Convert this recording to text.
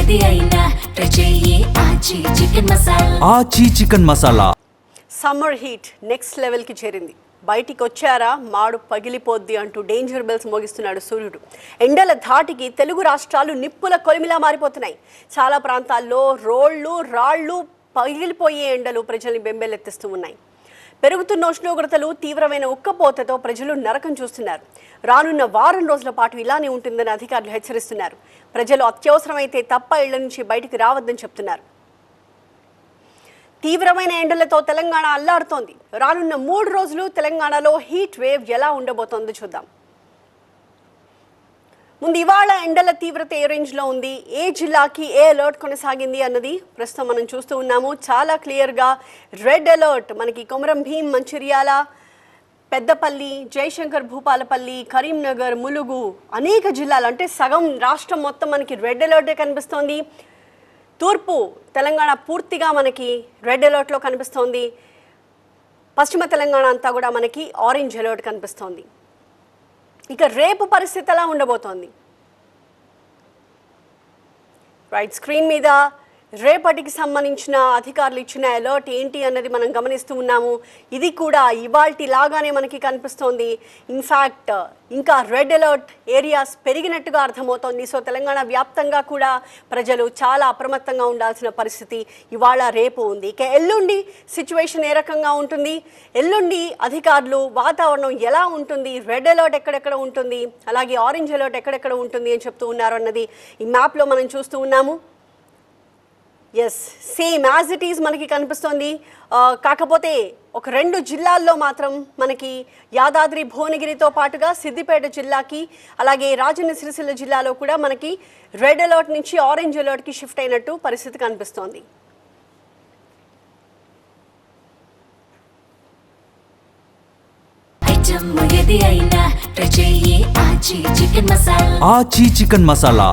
ఏది అయినా ట్రై చెయ్యి ఆచి చికెన్ మసాలా. ఆచి chicken masala. Summer heat next లెవెల్కి చేరింది. బయటికి వచ్చారా మాడు పగిలిపోద్ది అంటూ డేంజర్ బెల్స్ మోగిస్తున్నాడు సూర్యుడు. ఎండల ధాటికి తెలుగు రాష్ట్రాలు నిప్పుల కొలిమిలా మారిపోతున్నాయి. చాలా ప్రాంతాల్లో రాళ్ళు పగిలిపోయే ఎండలు ప్రజల్ని బెంబేలెత్తిస్తూ ఉన్నాయి. పెరుగుతున్న ఉష్ణోగ్రతలు, తీవ్రమైన ఉక్కపోతతో ప్రజలు నరకం చూస్తున్నారు. రానున్న వారం రోజుల పాటు ఇలానే ఉంటుందని అధికారులు హెచ్చరిస్తున్నారు. ప్రజలు అత్యవసరమైతే తప్ప ఇళ్ల నుంచి బయటికి రావద్దని చెప్తున్నారు. తీవ్రమైన ఎండలతో తెలంగాణ అల్లాడుతోంది. రానున్న 3 రోజులు తెలంగాణలో హీట్ వేవ్ ఎలా ఉండబోతోందో చూద్దాం. ముందు ఇవాళ ఎండల తీవ్రత ఏ రేంజ్లో ఉంది, ఏ జిల్లాకి ఏ అలర్ట్ కొనసాగింది అన్నది ప్రస్తుతం మనం చూస్తూ ఉన్నాము. చాలా క్లియర్గా రెడ్ అలర్ట్ మనకి కొమరం భీం, మంచిర్యాల, పెద్దపల్లి, జయశంకర్ భూపాలపల్లి, కరీంనగర్, ములుగు అనేక జిల్లాలు, అంటే సగం రాష్ట్రం మొత్తం మనకి రెడ్ అలర్టే కనిపిస్తోంది. తూర్పు తెలంగాణ పూర్తిగా మనకి రెడ్ అలర్ట్లో కనిపిస్తోంది. పశ్చిమ తెలంగాణ అంతా కూడా మనకి ఆరెంజ్ అలర్ట్ కనిపిస్తోంది. ఇక రేపు పరిస్థితి ఎలా ఉండబోతోంది? రైట్, స్క్రీన్ మీద రేపటికి సంబంధించిన అధికారులు ఇచ్చిన అలర్ట్ ఏంటి అన్నది మనం గమనిస్తూ ఉన్నాము. ఇది కూడా ఇవాల్టి లాగానే మనకి కనిపిస్తోంది. ఇన్ఫ్యాక్ట్ ఇంకా రెడ్ అలర్ట్ ఏరియాస్ పెరిగినట్టుగా అర్థమవుతోంది. సో తెలంగాణ వ్యాప్తంగా కూడా ప్రజలు చాలా అప్రమత్తంగా ఉండాల్సిన పరిస్థితి ఇవాళ రేపు ఉంది. ఇక ఎల్లుండి సిచ్యువేషన్ ఏ రకంగా ఉంటుంది, ఎల్లుండి అధికారులు వాతావరణం ఎలా ఉంటుంది, రెడ్ అలర్ట్ ఎక్కడెక్కడ ఉంటుంది, అలాగే ఆరెంజ్ అలర్ట్ ఎక్కడెక్కడ ఉంటుంది అని చెప్తూ ఉన్నారు అన్నది ఈ మ్యాప్లో మనం చూస్తూ ఉన్నాము. Yes, same as it is మనకి కనిపిస్తోంది. కాకపోతే ఒక 2 జిల్లాల్లో మాత్రం మనకి యాదాద్రి భువనగిరితో పాటుగా సిద్దిపేట జిల్లాకి, అలాగే రాజన్న సిరిసిల్ల జిల్లాలో కూడా మనకి రెడ్ అలర్ట్ నుంచి ఆరెంజ్ అలర్ట్కి షిఫ్ట్ అయినట్టు పరిస్థితి కనిపిస్తోంది. ఏది అయినా ట్రై చెయ్యి ఆచి చికెన్ మసాలా. ఆచి చికెన్ మసాలా.